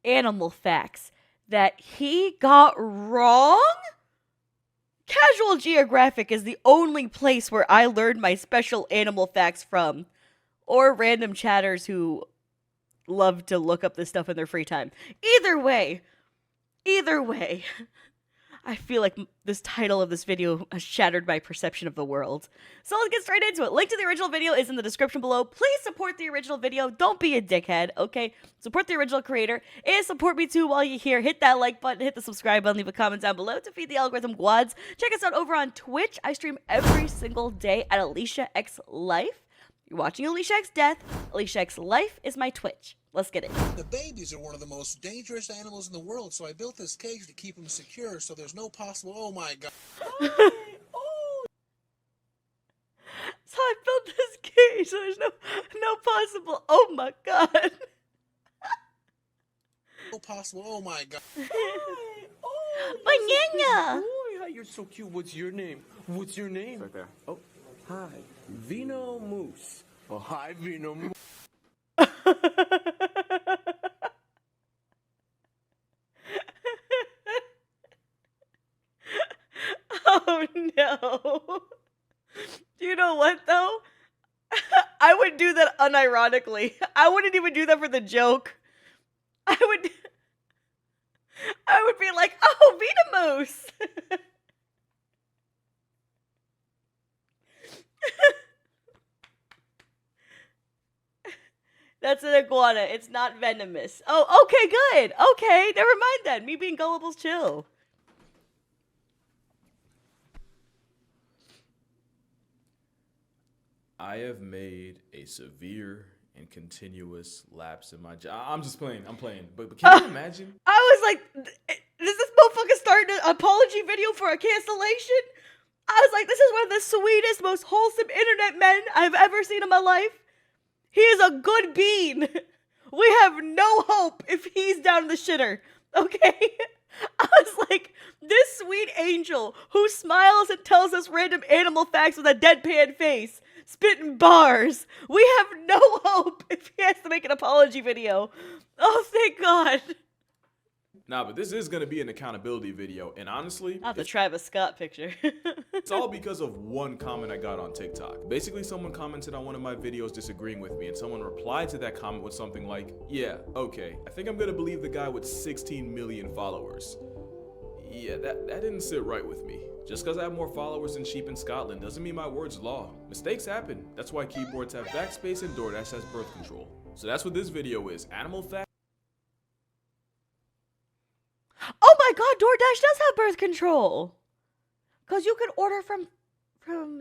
animal facts that he got wrong? Casual Geographic is the only place where I learned my special animal facts from. Or random chatters who love to look up this stuff in their free time. Either way, I feel like this title of this video has shattered my perception of the world. So let's get straight into it. Link to the original video is in the description below. Please support the original video. Don't be a dickhead, okay? Support the original creator. And support me too while you're here. Hit that like button, hit the subscribe button, leave a comment down below to feed the algorithm quads. Check us out over on Twitch. I stream every single day at Aliciaxlife. You're watching Aliciaxdeath. Aliciaxlife is my Twitch. Let's get it. The babies are one of the most dangerous animals in the world, so I built this cage to keep them secure so there's no possible... Oh my god. So I built this cage so there's no possible... Oh my god. No possible... Oh my god. Banana! Boy, you're so cute. What's your name? What's your name? Right there. Oh, hi. Vino Moose. Oh, hi, Vino Moose. Oh no. You know what though? I would do that unironically. I wouldn't even do that for the joke. I would be like, oh, Vita Moose. That's an iguana. It's not venomous. Oh, okay, good. Okay, never mind then. Me being gullible's chill. I have made a severe and continuous lapse in my job. I'm just playing. I'm playing. But can you imagine? I was like, does this motherfucker start an apology video for a cancellation? I was like, this is one of the sweetest, most wholesome internet men I've ever seen in my life. He is a good bean. We have no hope if he's down in the shitter. Okay? I was like, this sweet angel who smiles and tells us random animal facts with a deadpan face, spitting bars. We have no hope if he has to make an apology video. Oh, thank God. Nah, but this is going to be an accountability video. And honestly, Not the Travis Scott picture. it's all because of one comment I got on TikTok. Basically, someone commented on one of my videos disagreeing with me, and someone replied to that comment with something like, yeah, okay, I think I'm going to believe the guy with 16 million followers. Yeah, that didn't sit right with me. Just because I have more followers than sheep in Scotland doesn't mean my word's law. Mistakes happen. That's why keyboards have backspace and DoorDash has birth control. So that's what this video is. Animal facts. Oh my God, DoorDash does have birth control. Because you can order from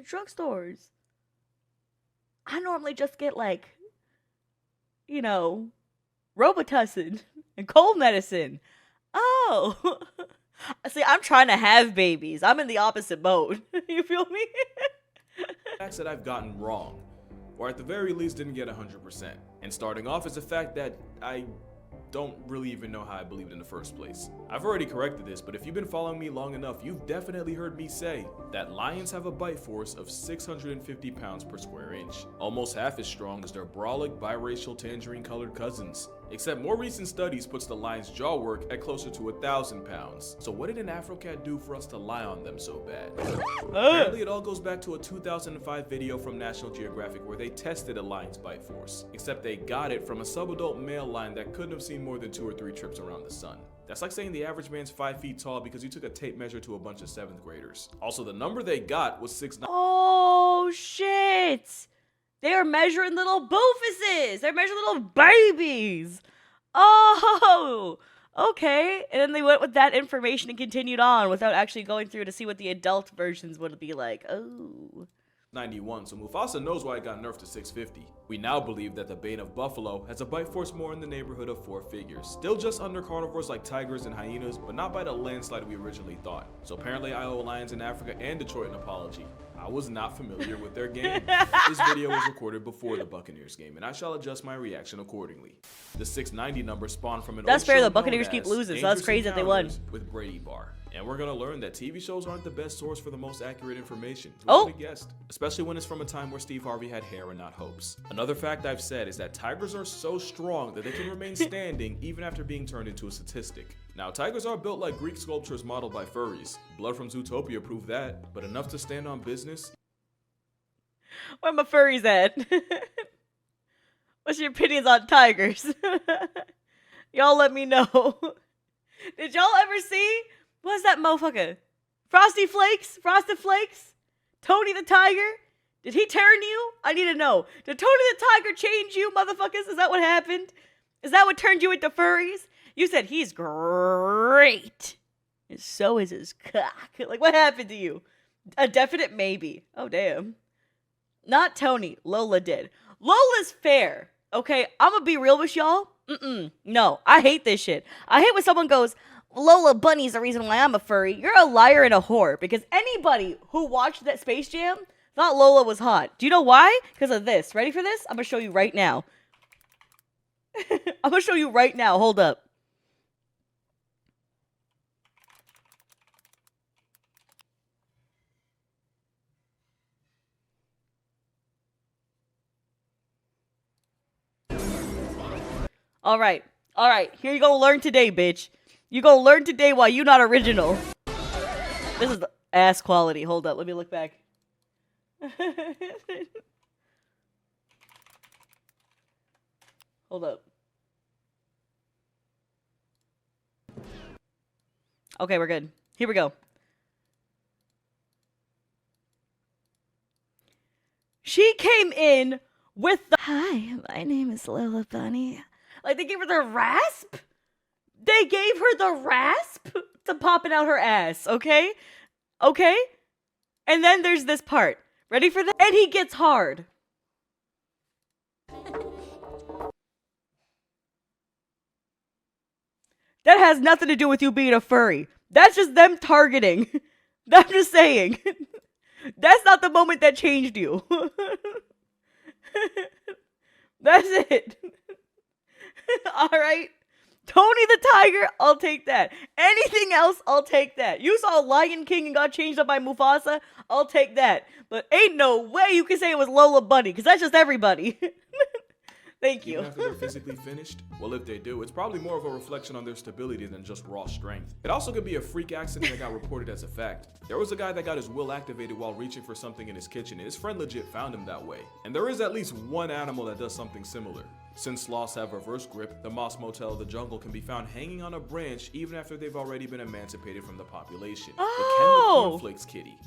drugstores. I normally just get like, you know, Robitussin and cold medicine. Oh. See, I'm trying to have babies. I'm in the opposite mode. You feel me? Facts that I've gotten wrong, or at the very least didn't get 100%. And starting off is the fact that I don't really even know how I believed in the first place. I've already corrected this, but if you've been following me long enough, you've definitely heard me say that lions have a bite force of 650 pounds per square inch, almost half as strong as their brolic biracial tangerine colored cousins. Except more recent studies puts the lion's jaw work at closer to 1,000 pounds. So what did an Afrocat do for us to lie on them so bad? Apparently it all goes back to a 2005 video from National Geographic where they tested a lion's bite force. Except they got it from a subadult male lion that couldn't have seen more than 2 or 3 trips around the sun. That's like saying the average man's 5 feet tall because you took a tape measure to a bunch of 7th graders. Also, the number they got was 6'9". Oh, shit. They are measuring little boofuses. They're measuring little babies. Oh, okay. And then they went with that information and continued on without actually going through to see what the adult versions would be like. Oh. 91, so Mufasa knows why it got nerfed to 650. We now believe that the Bane of Buffalo has a bite force more in the neighborhood of 4 figures. Still just under carnivores like tigers and hyenas, but not by the landslide we originally thought. So apparently I owe lions in Africa and Detroit an apology. I was not familiar with their game. This video was recorded before the Buccaneers game, and I shall adjust my reaction accordingly. The 690 number spawned from an That's old fair, show the Buccaneers known keep as losing, so that's Dangerous crazy that they won. Encounters with Brady Bar. And we're gonna learn that TV shows aren't the best source for the most accurate information. Who Oh. would have guessed? Especially when it's from a time where Steve Harvey had hair and not hopes. Another fact I've said is that tigers are so strong that they can remain standing even after being turned into a statistic. Now, tigers are built like Greek sculptures modeled by furries. Blood from Zootopia proved that, but enough to stand on business? Where my furries at? What's your opinions on tigers? Y'all let me know. Did y'all ever see, what's that motherfucker? Frosted Flakes? Tony the Tiger? Did he turn you? I need to know. Did Tony the Tiger change you, motherfuckers? Is that what happened? Is that what turned you into furries? You said he's great. And so is his cock. Like, what happened to you? A definite maybe. Oh, damn. Not Tony. Lola did. Lola's fair. Okay, I'm gonna be real with y'all. No, I hate this shit. I hate when someone goes, Lola Bunny's the reason why I'm a furry. You're a liar and a whore. Because anybody who watched that Space Jam thought Lola was hot. Do you know why? Because of this. Ready for this? I'm gonna show you right now. I'm gonna show you right now. Hold up. All right. Here you go learn today, bitch. You gonna learn today why you not original. This is the ass quality. Hold up. Let me look back. Hold up. Okay, we're good. Here we go. She came in with the Hi, my name is Lola Bunny. Like, they gave her the rasp? They gave her the rasp to popping out her ass, okay? Okay? And then there's this part. Ready for that? And he gets hard. That has nothing to do with you being a furry. That's just them targeting. I'm just saying. That's not the moment that changed you. That's it. Alright? Tony the Tiger, I'll take that. Anything else, I'll take that. You saw Lion King and got changed up by Mufasa, I'll take that. But ain't no way you can say it was Lola Bunny, because that's just everybody. Thank you. Even after they're physically finished? Well, if they do, it's probably more of a reflection on their stability than just raw strength. It also could be a freak accident that got reported as a fact. There was a guy that got his will activated while reaching for something in his kitchen, and his friend legit found him that way. And there is at least one animal that does something similar. Since sloths have reverse grip, the Moss Motel of the jungle can be found hanging on a branch even after they've already been emancipated from the population. Oh! But can the cornflakes kitty?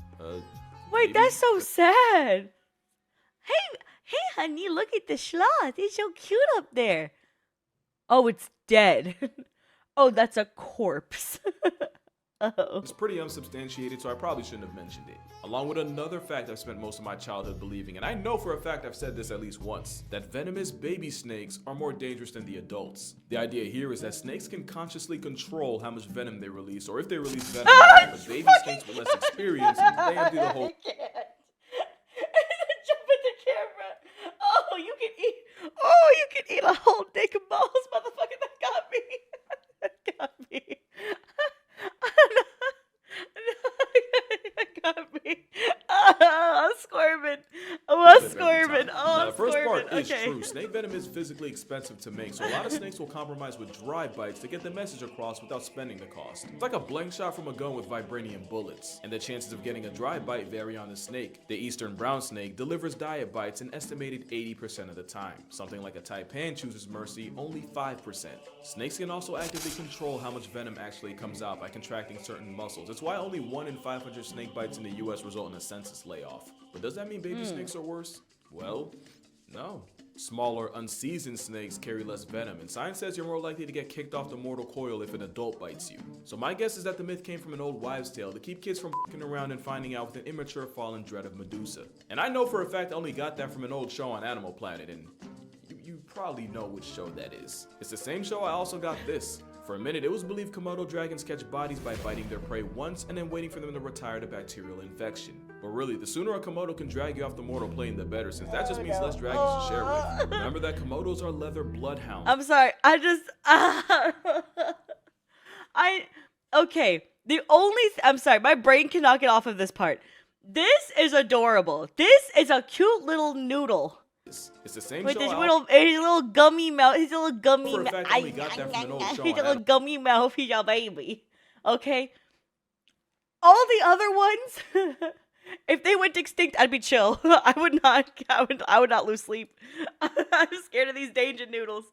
Wait, maybe? that's so sad. Hey, honey, look at the sloth. It's so cute up there. Oh, it's dead. Oh, that's a corpse. Oh. It's pretty unsubstantiated, so I probably shouldn't have mentioned it. Along with another fact I've spent most of my childhood believing, and I know for a fact I've said this at least once, that venomous baby snakes are more dangerous than the adults. The idea here is that snakes can consciously control how much venom they release, or if they release venom, but baby snakes with less experience, they have to do the whole... I can't. Jump at the camera. Oh, you can eat a whole dick and balls, motherfucker. That got me. That got me. That got me. I'm squirming. I'm squirming. Now, the first part Okay. is true. Snake venom is physically expensive to make, so a lot of snakes will compromise with dry bites to get the message across without spending the cost. It's like a blank shot from a gun with vibranium bullets, and the chances of getting a dry bite vary on the snake. The eastern brown snake delivers diet bites an estimated 80% of the time. Something like a taipan chooses mercy only 5%. Snakes can also actively control how much venom actually comes out by contracting certain muscles. That's why only 1 in 500 snake bites in the US result in a census layoff. But does that mean baby snakes are worse? Well, no. Smaller, unseasoned snakes carry less venom, and science says you're more likely to get kicked off the mortal coil if an adult bites you. So my guess is that the myth came from an old wives' tale to keep kids from f***ing around and finding out with an immature fallen dread of Medusa. And I know for a fact I only got that from an old show on Animal Planet, and you probably know which show that is. It's the same show I also got this. For a minute, it was believed Komodo dragons catch bodies by biting their prey once and then waiting for them to retire to bacterial infection. But really, the sooner a Komodo can drag you off the mortal plane, the better, since that just means less dragons to share with. Remember that Komodos are leather bloodhounds. I'm sorry. Okay. I'm sorry, my brain cannot get off of this part. This is adorable. This is a cute little noodle. It's the same With show. his little gummy mouth. His little gummy For a mouth. fact, I only got that from an old show His I little had. gummy mouth. He's a baby. Okay? All the other ones, if they went extinct, I'd be chill. I would not lose sleep. I'm scared of these danger noodles.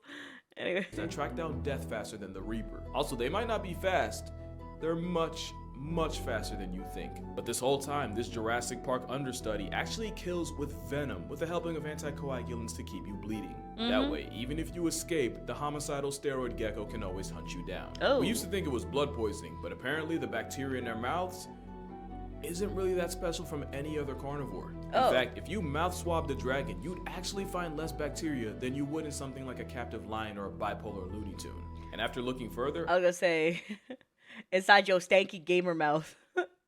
Anyway. That track down death faster than the Reaper. Also, they might not be fast. They're much, much faster than you think. But this whole time, this Jurassic Park understudy actually kills with venom with the helping of anticoagulants to keep you bleeding. That way, even if you escape, the homicidal steroid gecko can always hunt you down. Oh. We used to think it was blood poisoning, but apparently the bacteria in their mouths isn't really that special from any other carnivore. In fact, if you mouth swab the dragon, you'd actually find less bacteria than you would in something like a captive lion or a bipolar Looney Tune. And after looking further, I was gonna say, inside your stanky gamer mouth.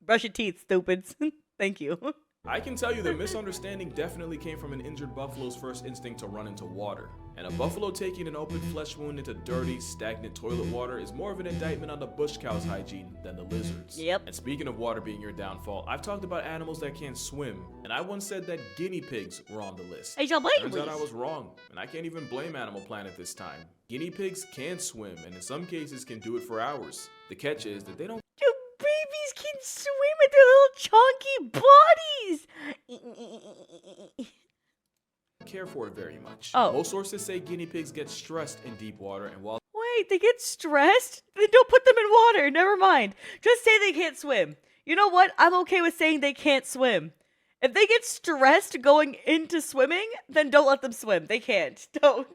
Brush your teeth, stupids. Thank you. I can tell you the misunderstanding definitely came from an injured buffalo's first instinct to run into water. And a buffalo taking an open flesh wound into dirty, stagnant toilet water is more of an indictment on the bush cow's hygiene than the lizards. Yep. And speaking of water being your downfall, I've talked about animals that can't swim, and I once said that guinea pigs were on the list. Hey, your Turns babies. out I was wrong, and I can't even blame Animal Planet this time. Guinea pigs can swim, and in some cases can do it for hours. The catch is that they don't Your babies can swim with their little chunky bodies. care for it very much. Oh. Most sources say guinea pigs get stressed in deep water, and while Wait, they get stressed? Then don't put them in water. Never mind. Just say they can't swim. You know what? I'm okay with saying they can't swim. If they get stressed going into swimming, then don't let them swim. They can't. Don't.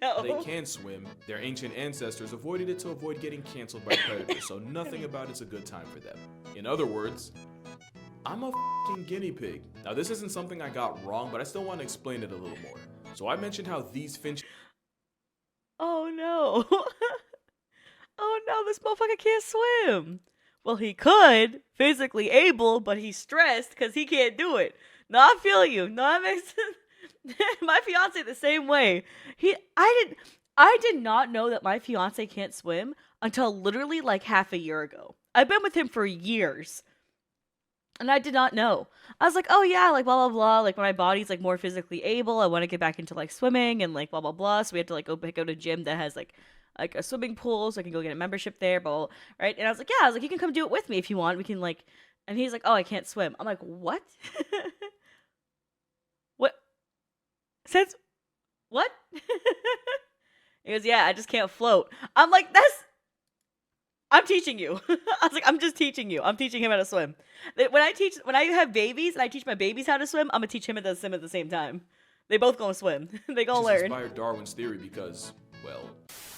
No. they can swim, their ancient ancestors avoided it to avoid getting canceled by predators, so nothing about it's a good time for them. In other words, I'm a f***ing guinea pig. Now this isn't something I got wrong, but I still want to explain it a little more. So I mentioned how these finches Oh no. Oh no, this motherfucker can't swim. Well, he could, physically able, but he's stressed because he can't do it. No, I feel you. No, that makes sense. My fiance the same way. I did not know that my fiance can't swim until literally like half a year ago. I've been with him for years. And I did not know. I was like, oh yeah, like blah, blah, blah. Like when my body's like more physically able, I want to get back into like swimming and like blah, blah, blah. So we have to like go to a gym that has like a swimming pool so I can go get a membership there, blah, blah, blah, right? And I was like, yeah, you can come do it with me if you want. We can like, and he's like, oh, I can't swim. I'm like, what? What? Since, what? He goes, yeah, I just can't float. I'm like, I'm teaching you. I was like, I'm just teaching you. I'm teaching him how to swim. When I have babies and I teach my babies how to swim, I'm gonna teach him how to swim at the same time. They both gonna swim. They gonna learn. inspired Darwin's theory because, well,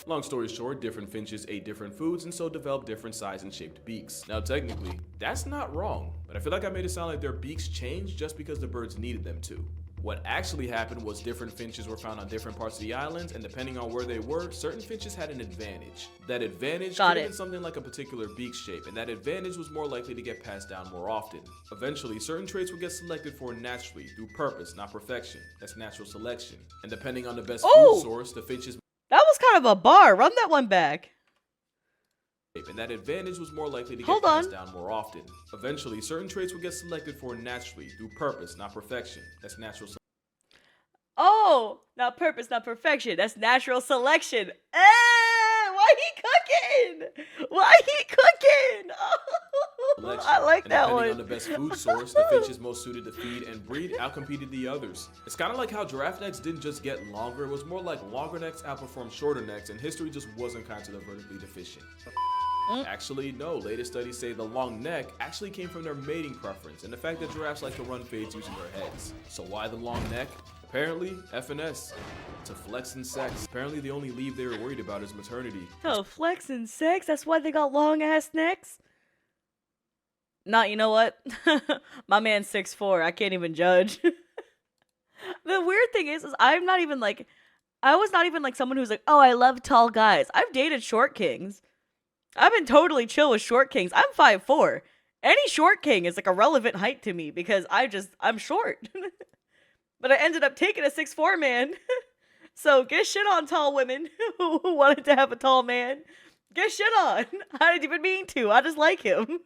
long story short, different finches ate different foods and so developed different size and shaped beaks. Now technically, that's not wrong, but I feel like I made it sound like their beaks changed just because the birds needed them to. What actually happened was different finches were found on different parts of the islands, and depending on where they were, certain finches had an advantage. That advantage could have been something like a particular beak shape, and that advantage was more likely to get passed down more often. Eventually, certain traits would get selected for naturally, through purpose, not perfection. That's natural selection. And depending on the best food source, the finches That was kind of a bar. Run that one back. and that advantage was more likely to get Hold passed on. down more often. Eventually, certain traits would get selected for naturally, through purpose, not perfection. That's natural selection. Oh, not purpose, not perfection. That's natural selection. Why he cooking? Why he cooking? Oh, I like And that depending one. on the best food source, the finches most suited to feed and breed outcompeted the others. It's kind of like how giraffe necks didn't just get longer, it was more like longer necks outperformed shorter necks, and history just wasn't kind to the vertically deficient. Actually, no, latest studies say the long neck actually came from their mating preference and the fact that giraffes like to run fades using their heads. So why the long neck? Apparently, FNS. To flex and sex. Apparently the only leave they were worried about is maternity. Oh, flex and sex? That's why they got long ass necks? Nah, you know what? My man's 6'4". I can't even judge. The weird thing is I was not even like someone who's like, oh, I love tall guys. I've dated short kings. I've been totally chill with short kings. I'm 5'4". Any short king is like a relevant height to me because I'm short. But I ended up taking a 6'4" man. So get shit on tall women who wanted to have a tall man. Get shit on. I didn't even mean to. I just like him.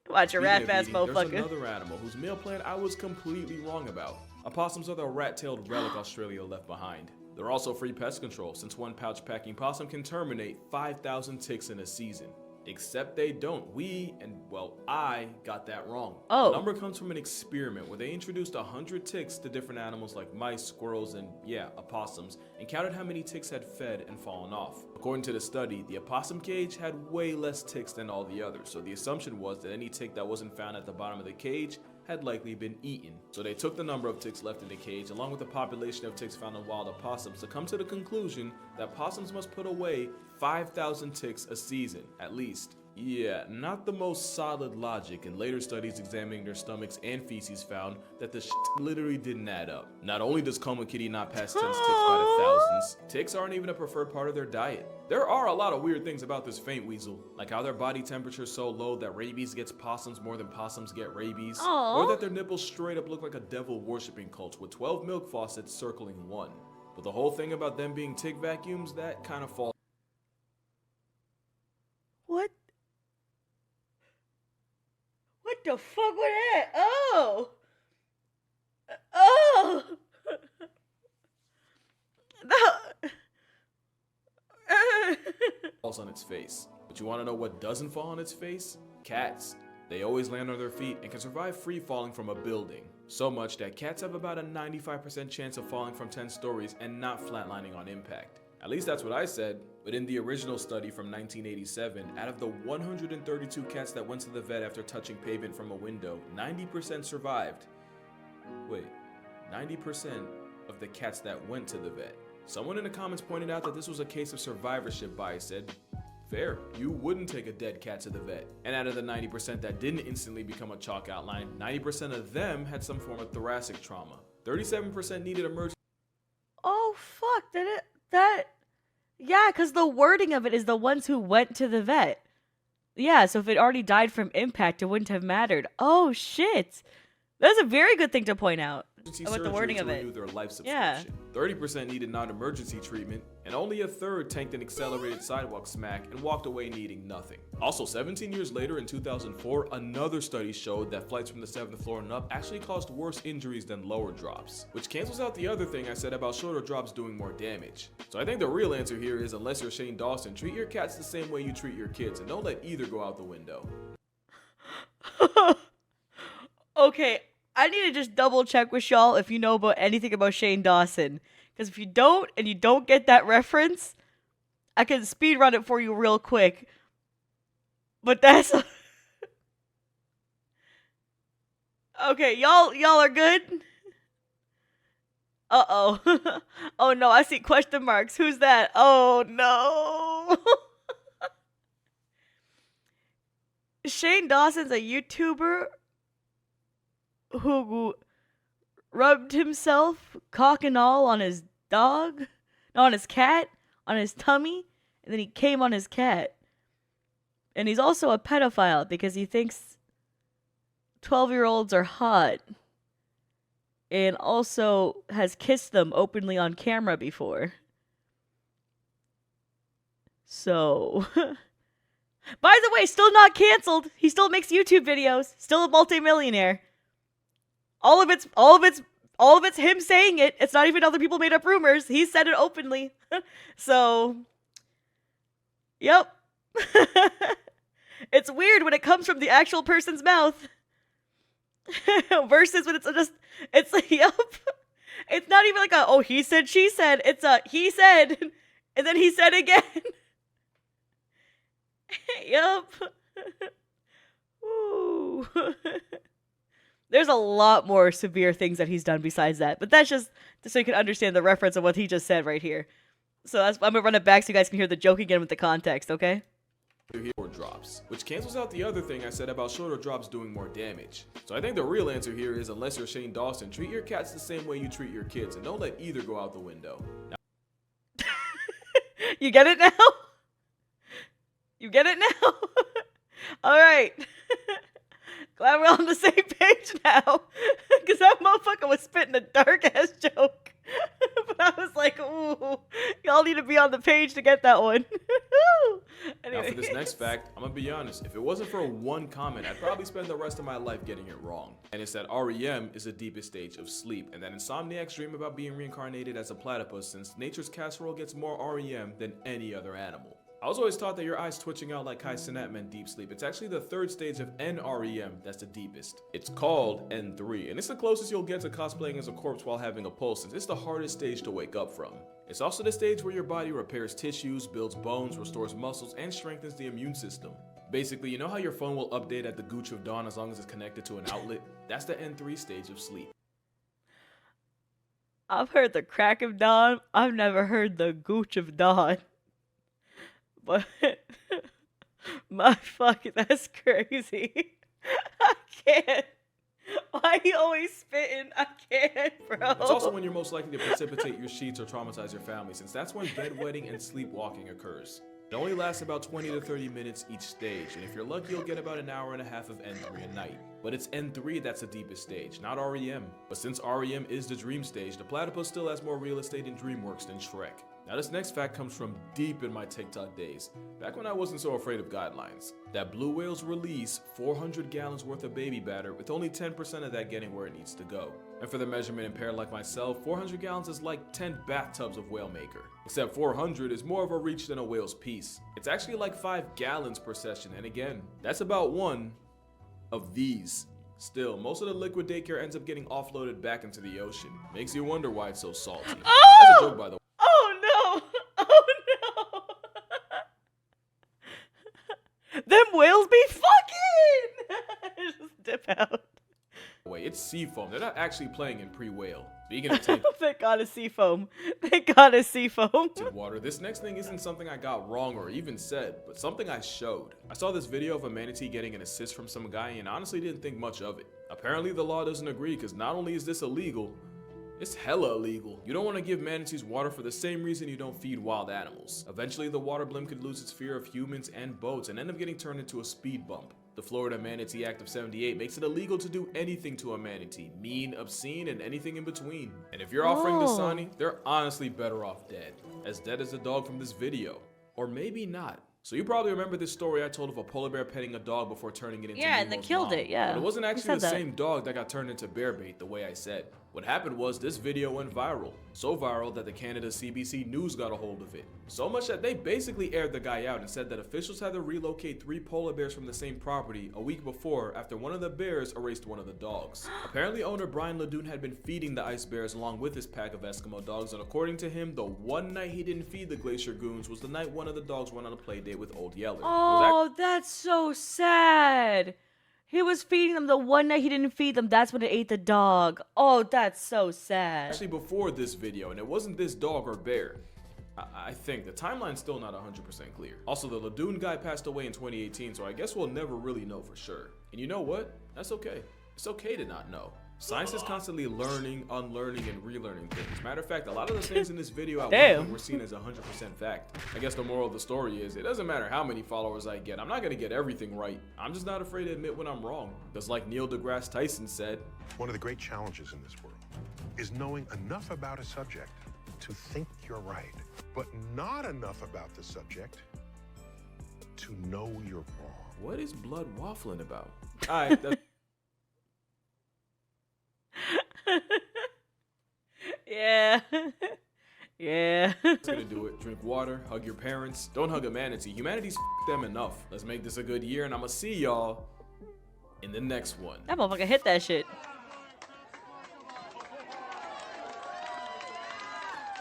Watch your rat ass There's motherfucker. another animal whose meal plan I was completely wrong about. Opossums are the rat-tailed relic Australia left behind. They're also free pest control, since one pouch-packing possum can terminate 5,000 ticks in a season. Except they don't. I got that wrong. Oh. The number comes from an experiment where they introduced 100 ticks to different animals like mice, squirrels, and opossums, and counted how many ticks had fed and fallen off. According to the study, the opossum cage had way less ticks than all the others, so the assumption was that any tick that wasn't found at the bottom of the cage had likely been eaten. So they took the number of ticks left in the cage along with the population of ticks found in wild opossums to come to the conclusion that possums must put away 5,000 ticks a season, at least. Yeah, not the most solid logic, and later studies examining their stomachs and feces found that the shit literally didn't add up. Not only does Coma Kitty not pass 10 ticks by the thousands, ticks aren't even a preferred part of their diet. There are a lot of weird things about this faint weasel, like how their body temperature is so low that rabies gets possums more than possums get rabies, or that their nipples straight up look like a devil worshipping cult with 12 milk faucets circling one. But the whole thing about them being tick vacuums, that kind of falls. What? What the fuck was that? Oh! Oh! No. Falls on its face. But you want to know what doesn't fall on its face? Cats. They always land on their feet and can survive free falling from a building. So much that cats have about a 95% chance of falling from 10 stories and not flatlining on impact. At least that's what I said. But in the original study from 1987, out of the 132 cats that went to the vet after touching pavement from a window, 90% survived. Wait, 90% of the cats that went to the vet. Someone in the comments pointed out that this was a case of survivorship bias. Said, fair, you wouldn't take a dead cat to the vet. And out of the 90% that didn't instantly become a chalk outline, 90% of them had some form of thoracic trauma. 37% needed emergency. Oh, fuck. Yeah, because the wording of it is the ones who went to the vet. Yeah, so if it already died from impact, it wouldn't have mattered. Oh, shit. That's a very good thing to point out. About the wording of it. Renew their life subscription. 30% needed non-emergency treatment, and only a third tanked an accelerated sidewalk smack and walked away needing nothing. Also, 17 years later in 2004, another study showed that flights from the 7th floor and up actually caused worse injuries than lower drops, which cancels out the other thing I said about shorter drops doing more damage. So I think the real answer here is, unless you're Shane Dawson, treat your cats the same way you treat your kids, and don't let either go out the window. Okay, I need to just double check with y'all if you know about anything about Shane Dawson. Because if you don't, and you don't get that reference, I can speed run it for you real quick. But that's... Okay, y'all are good? Uh-oh. Oh no, I see question marks. Who's that? Oh no. Shane Dawson's a YouTuber who rubbed himself, cock and all, on his dog, no, on his cat, on his tummy, and then he came on his cat. And he's also a pedophile because he thinks 12-year-olds are hot, and also has kissed them openly on camera before. So, by the way, still not canceled. He still makes YouTube videos, still a multimillionaire. All of it's him saying it. It's not even other people made up rumors. He said it openly. So, yep. It's weird when it comes from the actual person's mouth. Versus when it's like, yep. It's not even like a, oh, he said, she said. It's a, he said, and then he said again. Yep. Ooh. There's a lot more severe things that he's done besides that. But that's just so you can understand the reference of what he just said right here. So I'm going to run it back so you guys can hear the joke again with the context, okay? Drops, which cancels out the other thing I said about shorter drops doing more damage. So I think the real answer here is, unless you're Shane Dawson, treat your cats the same way you treat your kids, and don't let either go out the window. Now, you get it now? You get it now? All right. Glad we're on the same page now. Because that motherfucker was spitting a dark-ass joke. But I was like, ooh, y'all need to be on the page to get that one. Now for this next fact, I'm gonna be honest, if it wasn't for one comment, I'd probably spend the rest of my life getting it wrong. And it's that REM is the deepest stage of sleep, and that insomniacs dream about being reincarnated as a platypus since nature's casserole gets more REM than any other animal. I was always taught that your eyes twitching out like Kai Cenat meant deep sleep. It's actually the third stage of NREM that's the deepest. It's called N3, and it's the closest you'll get to cosplaying as a corpse while having a pulse, since it's the hardest stage to wake up from. It's also the stage where your body repairs tissues, builds bones, restores muscles, and strengthens the immune system. Basically, you know how your phone will update at the gooch of dawn as long as it's connected to an outlet? That's the N3 stage of sleep. I've heard the crack of dawn. I've never heard the gooch of dawn. But my fucking, that's crazy. I can't. Why you always spitting? I can't, bro. It's also when you're most likely to precipitate your sheets or traumatize your family, since that's when bedwetting and sleepwalking occurs. It only lasts about 20 to 30 minutes each stage, and if you're lucky, you'll get about an hour and a half of N3 a night. But it's N3 that's the deepest stage, not REM. But since REM is the dream stage, the platypus still has more real estate in DreamWorks than Shrek. Now this next fact comes from deep in my TikTok days, back when I wasn't so afraid of guidelines. That blue whales release 400 gallons worth of baby batter, with only 10% of that getting where it needs to go. And for the measurement impaired like myself, 400 gallons is like 10 bathtubs of whale maker. Except 400 is more of a reach than a whale's piece. It's actually like 5 gallons per session, and again, that's about one of these. Still, most of the liquid daycare ends up getting offloaded back into the ocean. Makes you wonder why it's so salty. That's a joke, by the way. Oh no! Oh no! Them whales be fucking! Just dip out. Wait, it's seafoam. They're not actually playing in pre-whale. Speaking of tainted Thank God it's seafoam. Thank God it's seafoam. water, this next thing isn't something I got wrong or even said, but something I showed. I saw this video of a manatee getting an assist from some guy and honestly didn't think much of it. Apparently the law doesn't agree, because not only is this illegal, it's hella illegal. You don't want to give manatees water for the same reason you don't feed wild animals. Eventually, the water blimp could lose its fear of humans and boats and end up getting turned into a speed bump. The Florida Manatee Act of '78 makes it illegal to do anything to a manatee, mean, obscene, and anything in between. And if you're offering Dasani, they're honestly better off dead. As dead as the dog from this video. Or maybe not. So you probably remember this story I told of a polar bear petting a dog before turning it into and they killed it, yeah. But it wasn't You actually said the that. same dog that got turned into bear bait the way I said. What happened was this video went viral. So viral that the Canada CBC News got a hold of it. So much that they basically aired the guy out and said that officials had to relocate 3 polar bears from the same property a week before after one of the bears erased one of the dogs. Apparently owner Brian Ledoux had been feeding the ice bears along with his pack of Eskimo dogs, and according to him, the one night he didn't feed the Glacier Goons was the night one of the dogs went on a play date with Old Yeller. Oh, that's so sad. He was feeding them the one night he didn't feed them. That's when it ate the dog. Oh, that's so sad. Actually before this video, and it wasn't this dog or bear. I think the timeline's still not 100% clear. Also, the Ladoon guy passed away in 2018, so I guess we'll never really know for sure. And you know what? That's okay. It's okay to not know. Science is constantly learning, unlearning, and relearning things. Matter of fact, a lot of the things in this video at one point were seen as 100% fact. I guess the moral of the story is, it doesn't matter how many followers I get, I'm not gonna get everything right. I'm just not afraid to admit when I'm wrong. Because like Neil deGrasse Tyson said, one of the great challenges in this world is knowing enough about a subject to think you're right, but not enough about the subject to know you're wrong. what is blood waffling about? Alright, that's Yeah. Yeah. gonna do it. Drink water, hug your parents. Don't hug a manatee. Humanity's them enough. Let's make this a good year, and I'ma see y'all in the next one. That motherfucker hit that shit.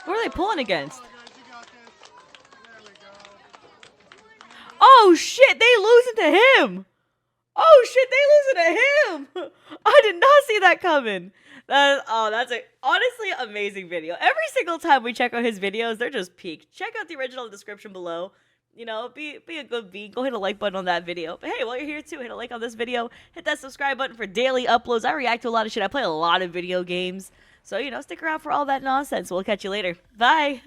What are they pulling against? Oh shit, they losing to him. Oh shit, they losing to him. I did not see that coming. That's a honestly amazing video. Every single time we check out his videos, they're just peak. Check out the original description below. You know, be a good V. Go hit a like button on that video. But hey, while you're here too, hit a like on this video. Hit that subscribe button for daily uploads. I react to a lot of shit. I play a lot of video games. So, you know, stick around for all that nonsense. We'll catch you later. Bye.